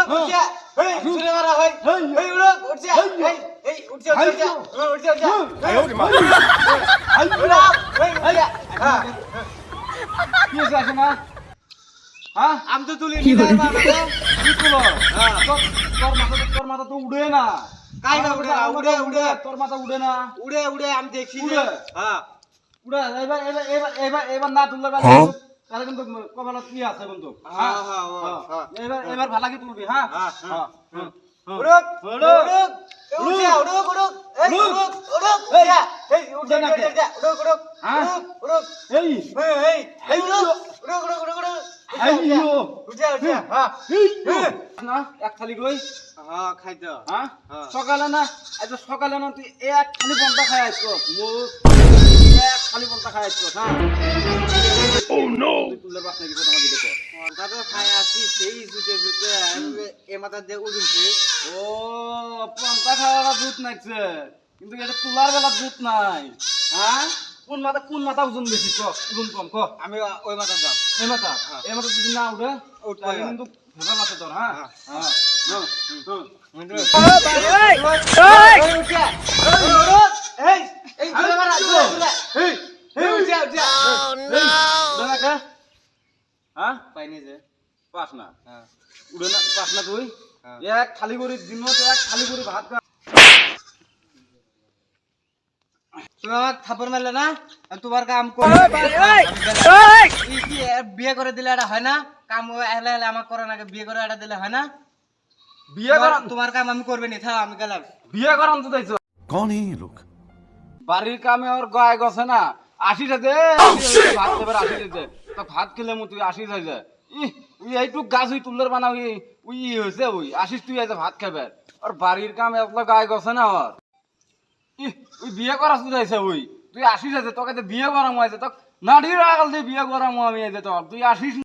উঠছে এই জোরে মারা হয় এই উড়ক উঠছে এই উঠছে আয় ওরে মা আয় উড়ক এই উঠছে হ্যাঁ কি হইছে আসে না হ্যাঁ আম তো তুলি নি দাই মারা কি তুলো হ্যাঁ তোর মাথা তো উড়ে না কাই না উড়ে উড়ে উড়ে তোর মাথা উড়ে না উড়ে উড়ে আমি দেখছি উড়ে? হ্যাঁ উড়ে এবার না তুললে তাহলে কিন্তু কপালত কি আছে কিন্তু হ্যাঁ হ্যাঁ হ্যাঁ এবার ভালো কি তুলবি হ্যাঁ হ্যাঁ হ্যাঁ উড়ক উড়ক উড়ছে উড়ক উড়ক এই উড়ক উড়ক এই উঠছে না উড়ক উড়ক হ্যাঁ? উড়ক এই এই উড়ক উড়ক উড়ক উড়ক উড়ক আইয়ো উঠছে উঠছে হ্যাঁ না এক থালি কই হ্যাঁ খাইতো হ্যাঁ হ্যাঁ। সকালে না আজ সকালে না তুই এক খালি পন্তা খাই আসছো এক খালি পন্তা খাই আসছো হ্যাঁ ও নো তুলে বাস নাকি কথা আমাকে দেখো দাদা খাই আছি সেই জুতে জুতে এ মাথা দিয়ে উঠছে ও পন্তা খাওয়ার দুধ নাইছে কিন্তু এটা তোলার বেলা দুধ নাই হ্যাঁ কোন মাথা ওজন বেশি ক ওজন কম ক আমি ওই মাথা দাম এই মাথা যদি না উঠে উঠবে তাহলে কিন্তু ভেজাল আছে তোর হ্যাঁ হ্যাঁ হ্যাঁ পাইনি যে পাস না হ্যাঁ উড়ে না পাস না তুই হ্যাঁ। এক খালি করে দিনত এক খালি করে ভাত খা তুমি আমাকে থাপড় মারলে না আমি তোমার কাম করে বিয়ে করে দিলে এটা হয় না কাম হেলে হেলে আমার করে নাকি বিয়ে করে এটা দিলে হয় না বিয়ে করান তোমার কাম আমি করবে নি থাক আমি গেলাম বিয়ে করান তো তাইছো कौन है ये लोग বাড়ির কামে ওর গায়ে গছে না 80 দে ভাত দেবার 80 দে তো ভাত খেলে মু তুই 80 হয়ে যায় উই এইটুক গাছ উই তুলর বানা উই হয়েছে উই 80 তুই আজ ভাত খাবে আর বাড়ির কামে একলা গায়ে গছে না ওর উই বিয়ে করা শুধাইছে উই তুই 80 আছে তোকে বিয়ে করাম হয়েছে তো নাড়ির আগাল দিয়ে বিয়ে করাম আমি এই যে তোর তুই 80